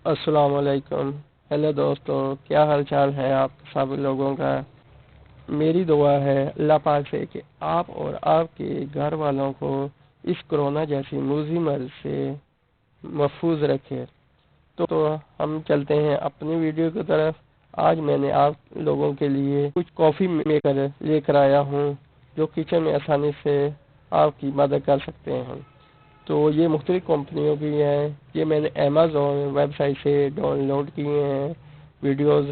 अस्सलाम वालेकुम। हेलो दोस्तों, क्या हाल चाल है आप सब लोगों का। मेरी दुआ है अल्लाह पाक से कि आप और आपके घर वालों को इस कोरोना जैसी मूजी मर्ज से महफूज रखे। तो हम चलते हैं अपनी वीडियो की तरफ। आज मैंने आप लोगों के लिए कुछ कॉफ़ी मेकर लेकर आया हूँ जो किचन में आसानी से आपकी मदद कर सकते हैं। तो ये मुख्तलिफ कंपनियों की हैं। ये मैंने अमेज़ॉन वेबसाइट से डाउनलोड किए हैं वीडियोस।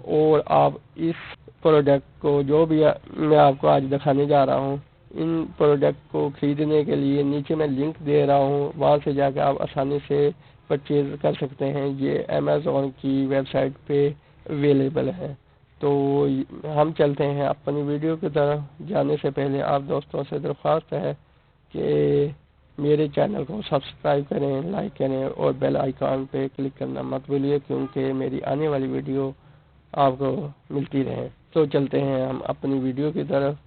और आप इस प्रोडक्ट को जो भी मैं आपको आज दिखाने जा रहा हूँ, इन प्रोडक्ट को खरीदने के लिए नीचे मैं लिंक दे रहा हूँ, वहाँ से जाकर आप आसानी से परचेज कर सकते हैं। ये अमेज़ॉन की वेबसाइट पे अवेलेबल है। तो हम चलते हैं अपनी वीडियो की तरफ। जाने से पहले आप दोस्तों से दरख्वास्त है कि मेरे चैनल को सब्सक्राइब करें, लाइक करें और बेल आइकॉन पे क्लिक करना मत भूलिए, क्योंकि मेरी आने वाली वीडियो आपको मिलती रहे। तो चलते हैं हम अपनी वीडियो की तरफ।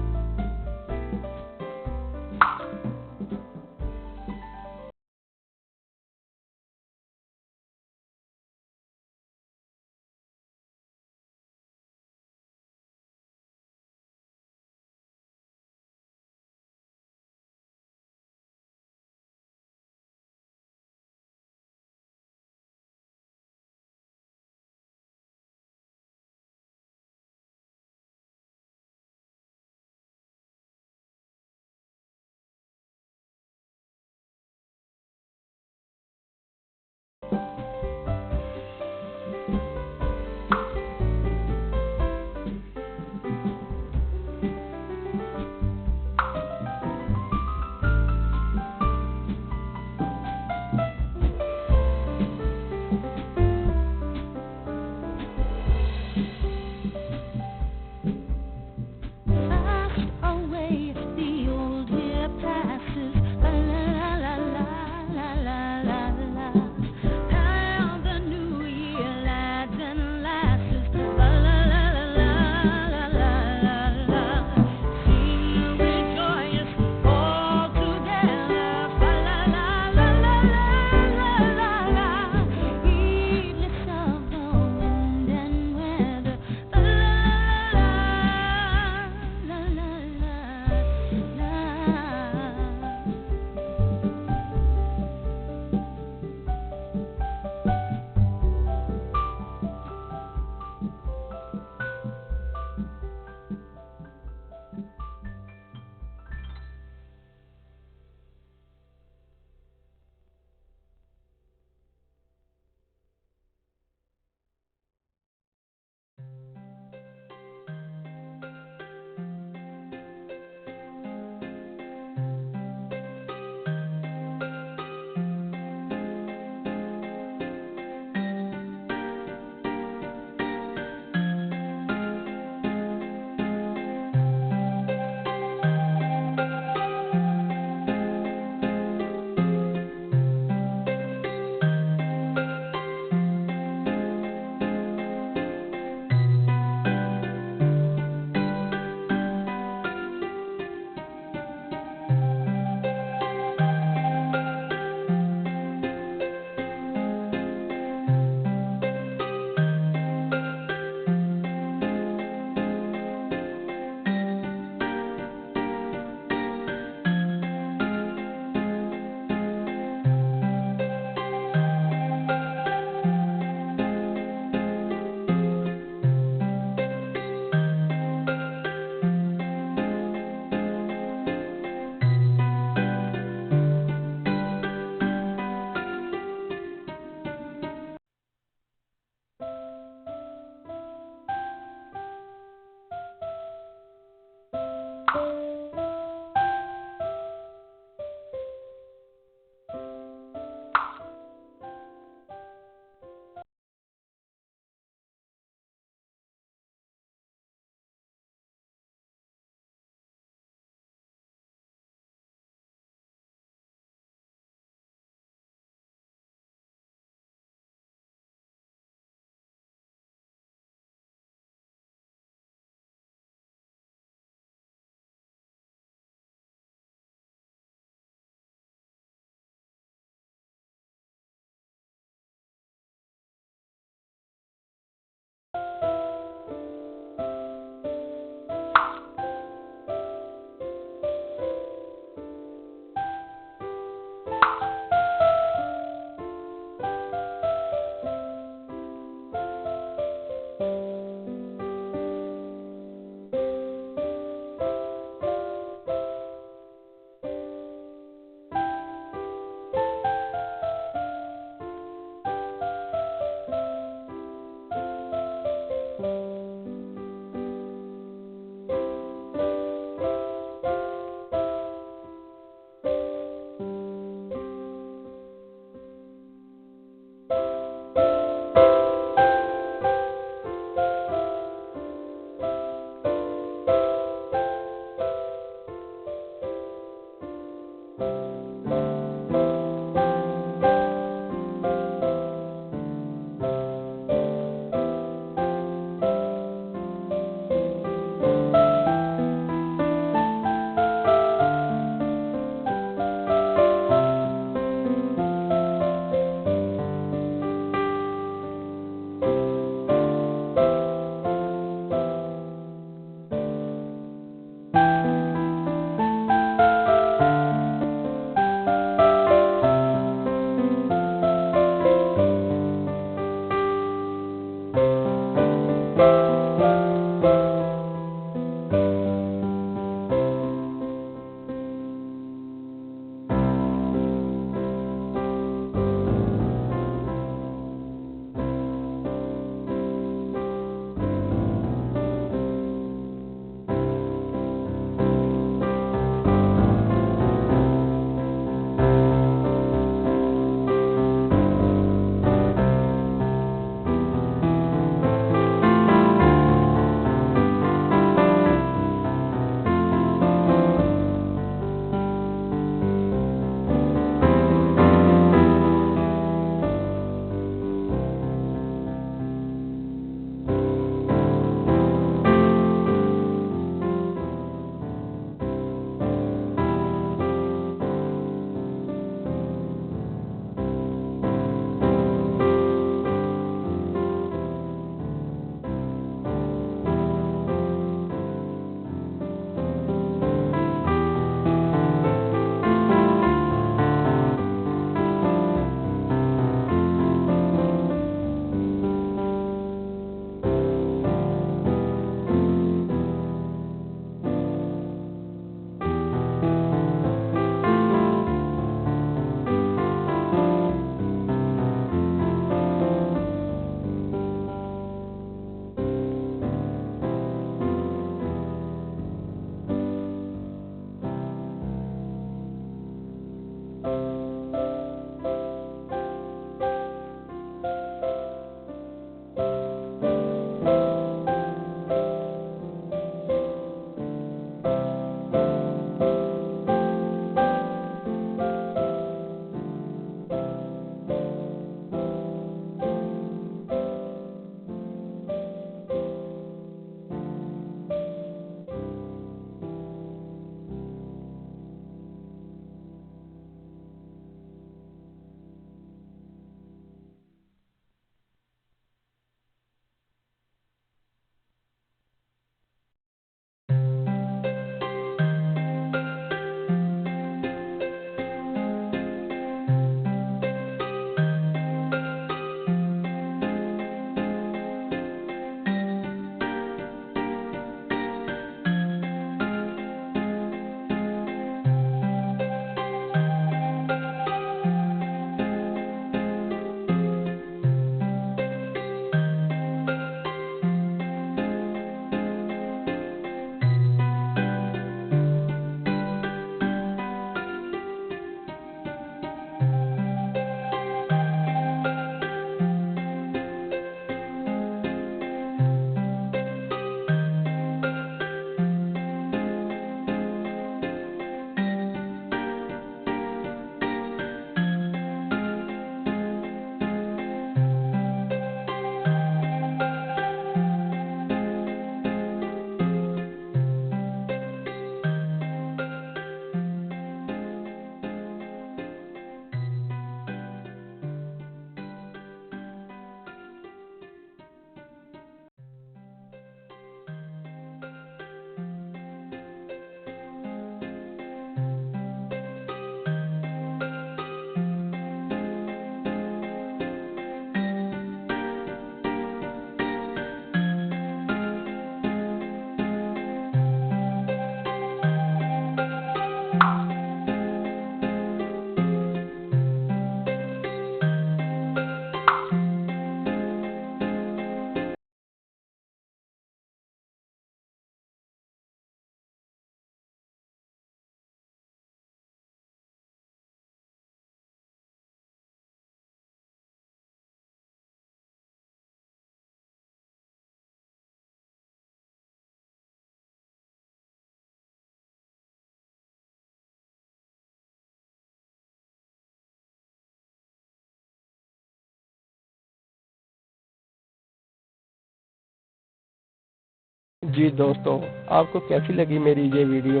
जी दोस्तों, आपको कैसी लगी मेरी ये वीडियो?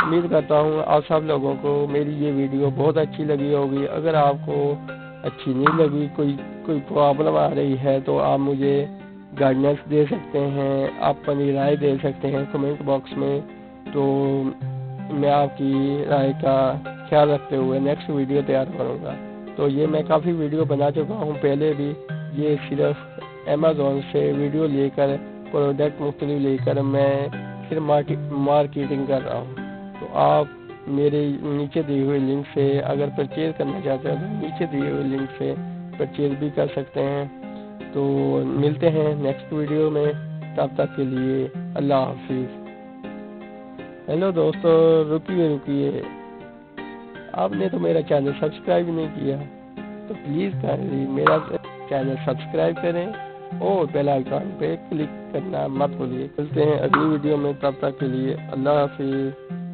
उम्मीद करता हूँ आप सब लोगों को मेरी ये वीडियो बहुत अच्छी लगी होगी। अगर आपको अच्छी नहीं लगी, कोई प्रॉब्लम आ रही है, तो आप मुझे गाइडेंस दे सकते हैं, आप अपनी राय दे सकते हैं कमेंट बॉक्स में। तो मैं आपकी राय का ख्याल रखते हुए नेक्स्ट वीडियो तैयार करूँगा। तो ये मैं काफ़ी वीडियो बना चुका हूँ पहले भी। ये सिर्फ अमेज़ॉन से वीडियो लेकर, प्रोडक्ट मुख्तलिफ लेकर मैं फिर मार्केटिंग कर रहा हूँ। तो आप मेरे नीचे दिए हुए लिंक से अगर परचेज़ करना चाहते हैं तो नीचे दिए हुए लिंक से परचेज़ भी कर सकते हैं। तो मिलते हैं नेक्स्ट वीडियो में, तब तक के लिए अल्लाह हाफिज़। हेलो दोस्तों, रुकिए, आपने तो मेरा चैनल सब्सक्राइब नहीं किया, तो प्लीज़ काइंडली मेरा चैनल सब्सक्राइब करें और बेल आइकन पे क्लिक करना मत भूलिए। मिलते हैं अगली वीडियो में, तब तक के लिए अल्लाह हाफिज़।